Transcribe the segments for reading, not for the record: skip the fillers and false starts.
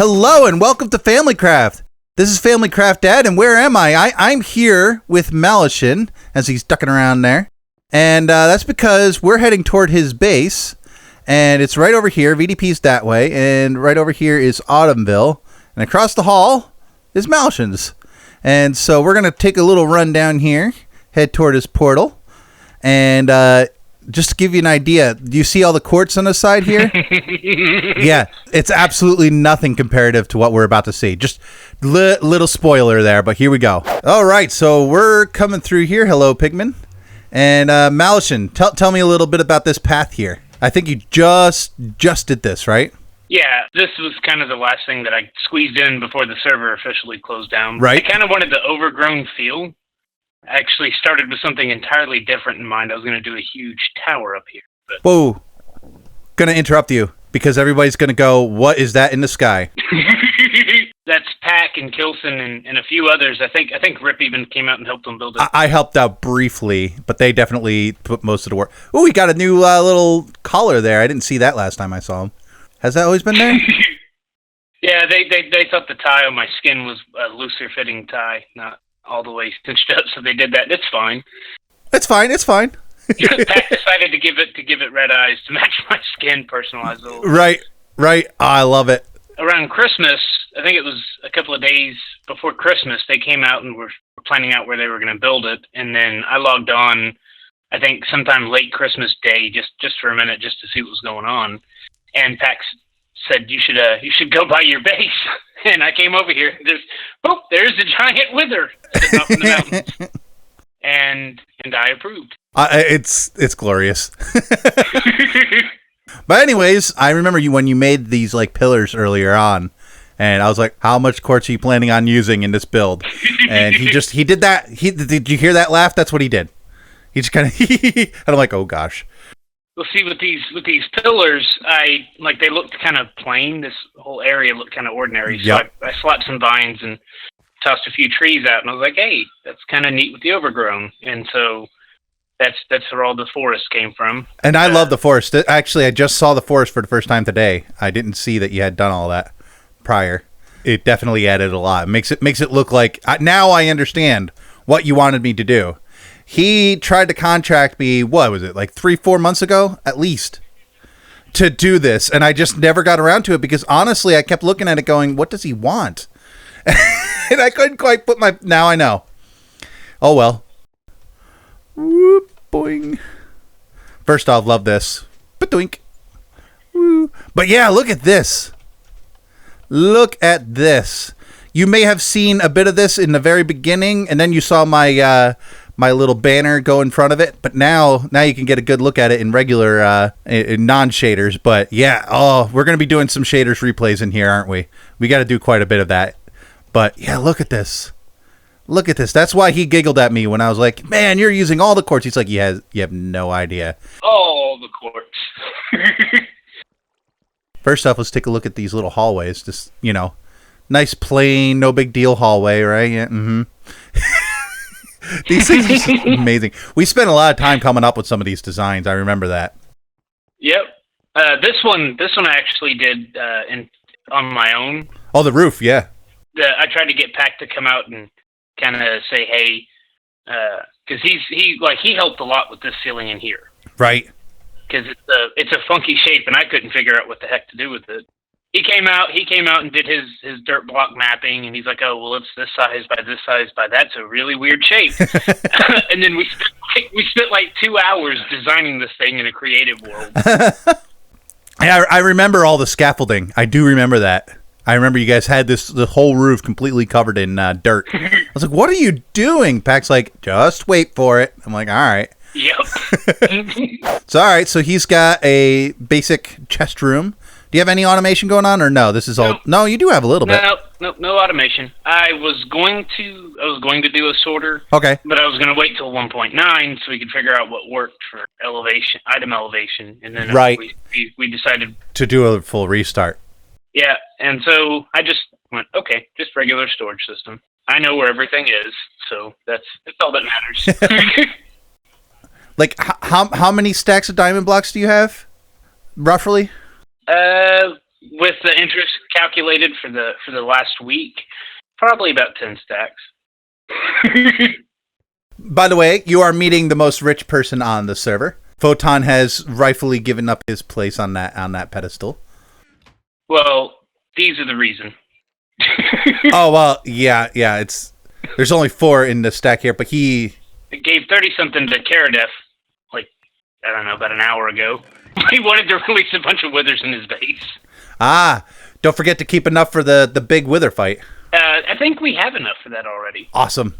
Hello and welcome to FamilyCraft. This is FamilyCraft Dad, and where am I? I'm here with Malishin, as he's ducking around there. And that's because we're heading toward his base, and it's right over here. VDP's that way, and right over here is Autumnville. And across the hall is Malishin's. And so we're going to take a little run down here, head toward his portal, and just to give you an idea, do you see all the quartz on the side here? Yeah, it's absolutely nothing comparative to what we're about to see. Just little spoiler there, but here we go. All right, so we're coming through here. Hello, Pigman. And Malishin, tell me a little bit about this path here. I think you just did this, right? Yeah, this was kind of the last thing that I squeezed in before the server officially closed down. Right. I kind of wanted the overgrown feel. I actually started with something entirely different in mind. I was going to do a huge tower up here. But... Whoa. Gonna interrupt you because everybody's gonna go, what is that in the sky? That's Pack and Kilson and a few others. I think Rip even came out and helped them build it. I helped out briefly, but they definitely put most of the work. Oh, we got a new little collar there. I didn't see that last time I saw him. Has that always been there? Yeah, they thought the tie on my skin was a looser fitting tie, not all the way stitched up, so they did that. It's fine. It's fine. Pack decided to give it red eyes to match my skin, personalized a little. Right. Oh, I love it. Around Christmas, I think it was a couple of days before Christmas, they came out and were planning out where they were going to build it, and then I logged on, I think sometime late Christmas Day, just for a minute, just to see what was going on, and Pack said, you should go by your base. And I came over here. There's a giant wither sitting up in the mountains. And I approved. It's glorious. But anyways, I remember you when you made these like pillars earlier on, and I was like, how much quartz are you planning on using in this build? And he did that. Did you hear that laugh? That's what he did. He just kind of and I'm like, oh gosh. We'll see with these pillars, they looked kind of plain. This whole area looked kind of ordinary. So yep. I slapped some vines and tossed a few trees out, and I was like, hey, that's kind of neat with the overgrown. And so that's where all the forest came from. And I love the forest. Actually, I just saw the forest for the first time today. I didn't see that you had done all that prior. It definitely added a lot. It makes it look like now I understand what you wanted me to do. He tried to contract me, what was it, like 3-4 months ago, at least, to do this. And I just never got around to it because, honestly, I kept looking at it going, what does he want? And I couldn't quite put now I know. Oh, well. Whoop, boing. First off, love this. Ba-doink. Woo. But, yeah, look at this. Look at this. You may have seen a bit of this in the very beginning, and then you saw my little banner go in front of it, but now you can get a good look at it in regular in non-shaders. But yeah, we're going to be doing some shaders replays in here, aren't we? We got to do quite a bit of that. But yeah, look at this. That's why he giggled at me when I was like, man, you're using all the quartz. He's like, you have no idea. All the quartz. First off, let's take a look at these little hallways. Just, nice plain, no big deal hallway, right? Yeah. Mm-hmm. These things are amazing. We spent a lot of time coming up with some of these designs. I remember that. Yep. This one I actually did on my own. Oh, the roof, yeah. I tried to get Pac to come out and kind of say, hey, because he helped a lot with this ceiling in here. Right. Because it's a funky shape, and I couldn't figure out what the heck to do with it. He came out and did his dirt block mapping, and he's like, oh, well, it's this size by this size by that's a really weird shape. And then we spent like 2 hours designing this thing in a creative world. I remember all the scaffolding. I do remember that. I remember you guys had the whole roof completely covered in dirt. I was like, what are you doing? Pac's like, just wait for it. I'm like, all right. Yep. So, all right, so he's got a basic chest room. Do you have any automation going on, or no? This is all. No, you do have a little bit. No automation. I was going to do a sorter. Okay. But I was going to wait till 1.9 so we could figure out what worked for item elevation, and then right. we decided to do a full restart. Yeah, and so I just went, okay, just regular storage system. I know where everything is, so that's all that matters. Like, how many stacks of diamond blocks do you have, roughly? with the interest calculated for the last week, probably about 10 stacks. By the way, you are meeting the most rich person on the server. Photon has rightfully given up his place on that pedestal. Well, these are the reason. Oh well, yeah. There's only 4 in the stack here, but he gave 30-something to Karadef, like, I don't know, about an hour ago. He wanted to release a bunch of withers in his base. Ah, don't forget to keep enough for the big wither fight. I think we have enough for that already. Awesome.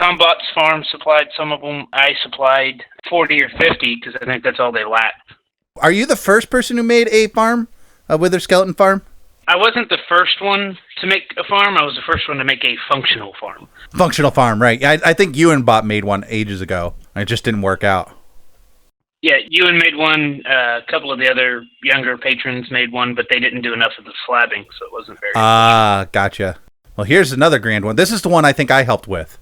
Tombot's farm supplied some of them. I supplied 40 or 50 because I think that's all they lacked. Are you the first person who made a farm? A wither skeleton farm? I wasn't the first one to make a farm. I was the first one to make a functional farm. Functional farm, right. I think you and Bot made one ages ago. It just didn't work out. Yeah, Ewan made one. A couple of the other younger patrons made one, but they didn't do enough of the slabbing, so it wasn't very Ah, gotcha. Well, here's another grand one. This is the one I think I helped with.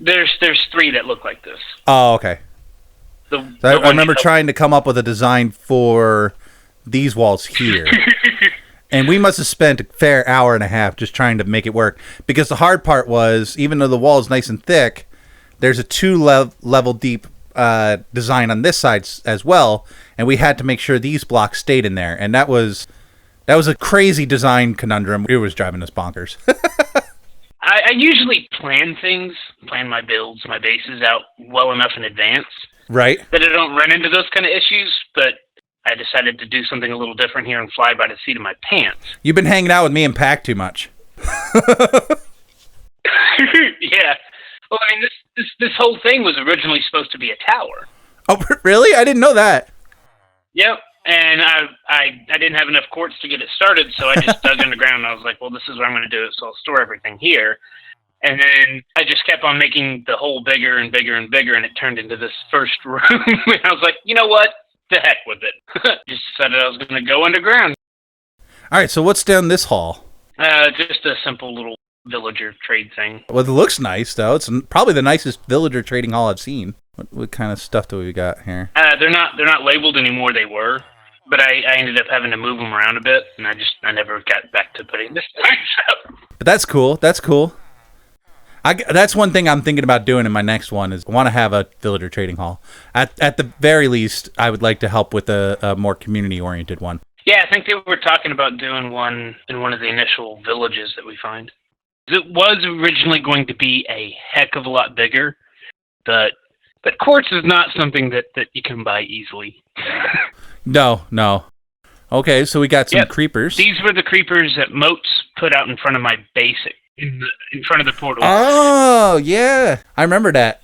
There's 3 that look like this. Oh, okay. I remember trying to come up with a design for these walls here. And we must have spent a fair hour and a half just trying to make it work. Because the hard part was, even though the wall is nice and thick, there's a 2-level deep design on this side as well. And we had to make sure these blocks stayed in there. And that was a crazy design conundrum. It was driving us bonkers. I usually plan my builds, my bases out well enough in advance. Right. That I don't run into those kind of issues, but I decided to do something a little different here and fly by the seat of my pants. You've been hanging out with me and Pac too much. Yeah. Well, I mean, this whole thing was originally supposed to be a tower. Oh, really? I didn't know that. Yep. And I didn't have enough quartz to get it started, so I just dug underground, and I was like, well, this is where I'm going to do it, so I'll store everything here. And then I just kept on making the hole bigger and bigger and bigger, and it turned into this first room. And I was like, you know what? The heck with it. Just decided I was going to go underground. All right, so what's down this hall? Just a simple little villager trade thing. Well, it looks nice, though. It's probably the nicest villager trading hall I've seen. What kind of stuff do we got here? They're not labeled anymore. They were. But I ended up having to move them around a bit, and I never got back to putting this up. But that's cool. That's cool. That's one thing I'm thinking about doing in my next one is I want to have a villager trading hall. At the very least, I would like to help with a more community-oriented one. Yeah, I think they were talking about doing one in one of the initial villages that we find. It was originally going to be a heck of a lot bigger, but quartz is not something that you can buy easily. No. Okay, so we got some creepers. These were the creepers that Moats put out in front of my basic, in front of the portal. Oh, yeah. I remember that.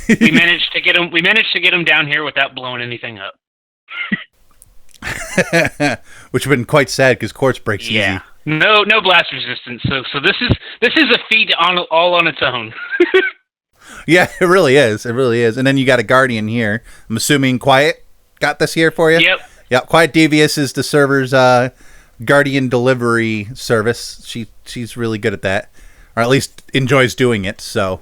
We managed to get them down here without blowing anything up. Which would have been quite sad because quartz breaks easy. No blast resistance. So this is a feat all on its own. Yeah, it really is. It really is. And then you got a guardian here. I'm assuming Quiet got this here for you? Yep. Quiet Devious is the server's guardian delivery service. She's really good at that. Or at least enjoys doing it, so.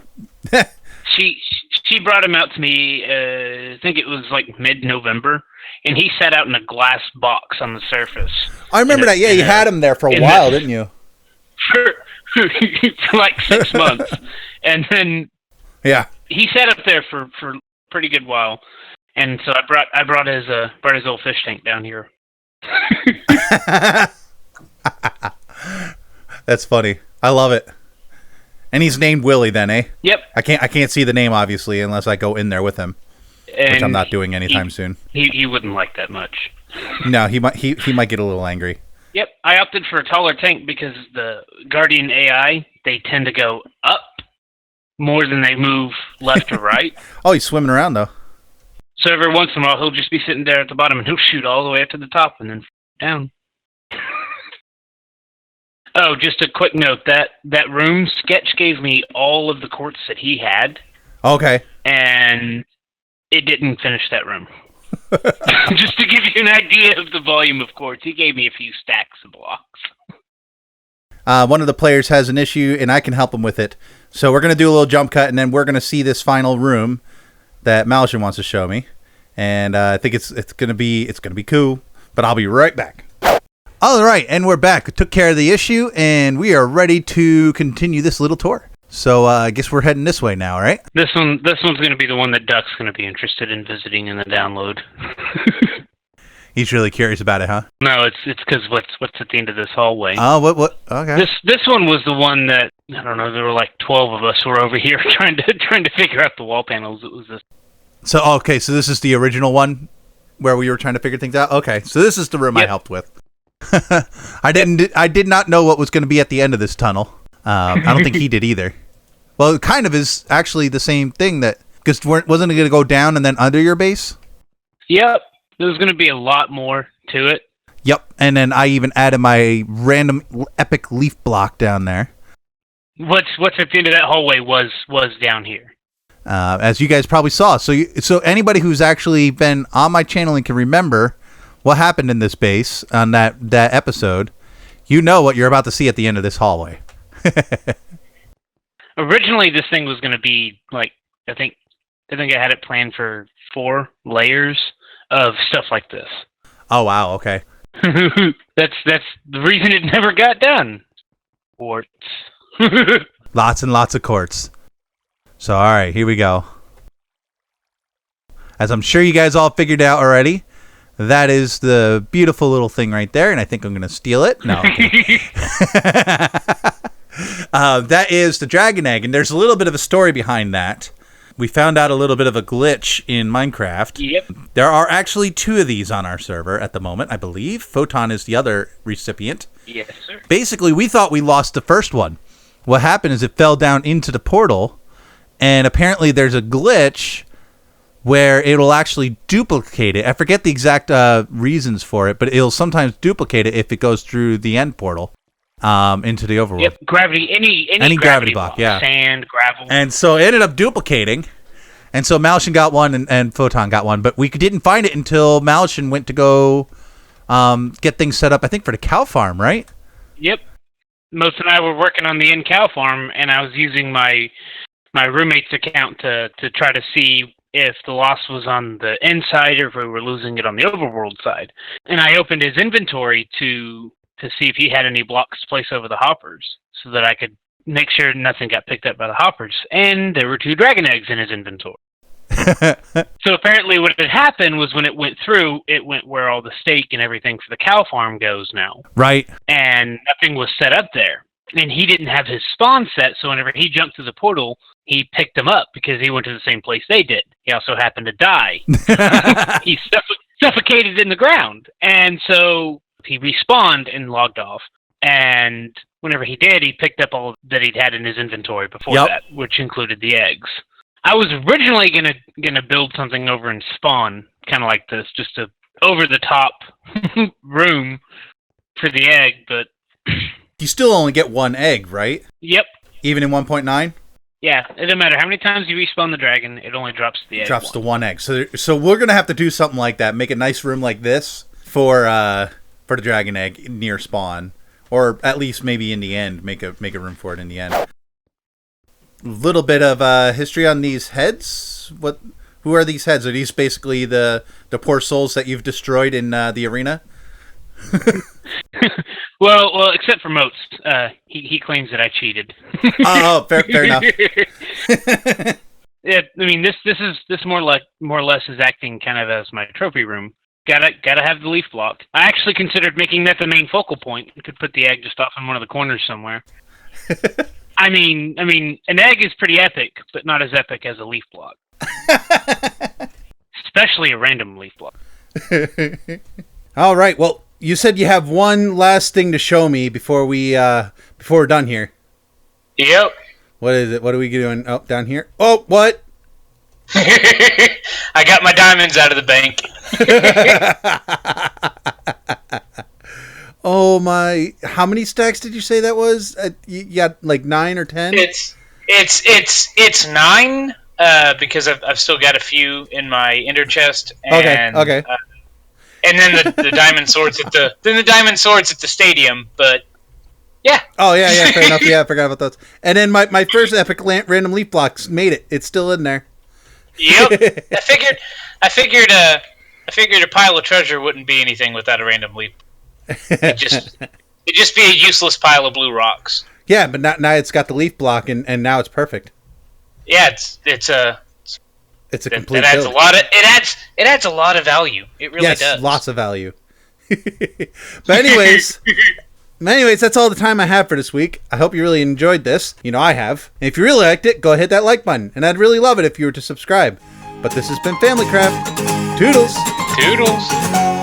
She brought him out to me, I think it was like mid-November, and he sat out in a glass box on the surface. I remember that. Yeah, you had him there for a while, didn't you? For like 6 months. And then he sat up there for a pretty good while. And so I brought his old fish tank down here. That's funny. I love it. And he's named Willie then, eh? Yep. I can't see the name obviously unless I go in there with him, which I'm not doing anytime soon. He wouldn't like that much. No, he might get a little angry. Yep, I opted for a taller tank because the Guardian AI, they tend to go up more than they move left or right. Oh, he's swimming around though. So every once in a while, he'll just be sitting there at the bottom, and he'll shoot all the way up to the top and then down. Oh, just a quick note. That room, Sketch gave me all of the quartz that he had. Okay. And it didn't finish that room. Just to give you an idea of the volume of quartz, he gave me a few stacks of blocks. One of the players has an issue, and I can help him with it. So we're going to do a little jump cut, and then we're going to see this final room that Malishin wants to show me. And I think it's going to be cool, but I'll be right back. All right, and we're back. We took care of the issue, and we are ready to continue this little tour. So I guess we're heading this way now, right? This one's going to be the one that Duck's going to be interested in visiting in the download. He's really curious about it, huh? No, it's because what's at the end of this hallway. Oh, what? Okay. This one was the one that, I don't know, there were like 12 of us who were over here trying to figure out the wall panels. It was this. So okay, so this is the original one where we were trying to figure things out. Okay, so this is the room I helped with. I did not know what was going to be at the end of this tunnel. I don't think he did either. Well, it kind of is actually the same thing because wasn't it going to go down and then under your base? Yep, there's going to be a lot more to it. Yep, and then I even added my random epic leaf block down there. What's at the end of that hallway was down here. As you guys probably saw. So anybody who's actually been on my channel and can remember what happened in this base on that episode, you know what you're about to see at the end of this hallway. Originally, this thing was going to be like, I think I had it planned for 4 layers of stuff like this. Oh wow, okay. That's the reason it never got done. Quartz. Lots and lots of quartz. So all right, here we go. As I'm sure you guys all figured out already, that is the beautiful little thing right there, and I think I'm going to steal it. No. Okay. That is the dragon egg, and there's a little bit of a story behind that. We found out a little bit of a glitch in Minecraft. Yep. There are actually 2 of these on our server at the moment, I believe. Photon is the other recipient. Yes, sir. Basically, we thought we lost the first one. What happened is it fell down into the portal, and apparently there's a glitch where it'll actually duplicate it. I forget the exact reasons for it, but it'll sometimes duplicate it if it goes through the end portal into the overworld. Yep, gravity, any gravity block, yeah. Sand, gravel. And so it ended up duplicating, and so Malishin got one and Photon got one, but we didn't find it until Malishin went to go get things set up, I think, for the cow farm, right? Yep. Most and I were working on the end cow farm, and I was using my roommate's account to try to see if the loss was on the inside or if we were losing it on the overworld side. And I opened his inventory to see if he had any blocks to place over the hoppers so that I could make sure nothing got picked up by the hoppers. And there were 2 dragon eggs in his inventory. So apparently what had happened was when it went through, it went where all the stake and everything for the cow farm goes now. Right. And nothing was set up there. And he didn't have his spawn set, so whenever he jumped through the portal, he picked them up because he went to the same place they did. He also happened to die. He suffocated in the ground. And so he respawned and logged off. And whenever he did, he picked up all that he'd had in his inventory before that, which included the eggs. I was originally gonna build something over in Spawn, kind of like this, just a over-the-top room for the egg, but... You still only get 1 egg, right? Yep. Even in 1.9? Yeah, it doesn't matter how many times you respawn the dragon, it only drops the egg. Drops the 1 egg. So we're gonna have to do something like that. Make a nice room like this for the dragon egg near spawn, or at least maybe in the end make a room for it in the end. A little bit of history on these heads. Who are these heads? Are these basically the poor souls that you've destroyed in the arena? Well, except for Moats. He claims that I cheated. Oh, fair enough. Yeah, I mean, this more or less is acting kind of as my trophy room. Gotta have the leaf block. I actually considered making that the main focal point. You could put the egg just off in one of the corners somewhere. I mean, an egg is pretty epic, but not as epic as a leaf block. Especially a random leaf block. All right. Well, you said you have one last thing to show me before we're done here. Yep. What is it? What are we doing? Oh, down here. Oh, what? I got my diamonds out of the bank. Oh my! How many stacks did you say that was? You got like 9 or 10? It's 9 because I've still got a few in my ender chest. And, okay. And then the diamond swords at the stadium, but yeah. Oh yeah, fair enough. Yeah, I forgot about those. And then my first epic random leaf blocks made it. It's still in there. Yep. I figured a pile of treasure wouldn't be anything without a random leaf. It'd just be a useless pile of blue rocks. Yeah, but now it's got the leaf block, and now it's perfect. Yeah, it's a complete it adds build. it adds a lot of value. It really does. Lots of value. But anyways, that's all the time I have for this week. I hope you really enjoyed this. You know I have. And if you really liked it, go ahead that like button, and I'd really love it if you were to subscribe. But this has been FamilyCraft. Toodles. Toodles.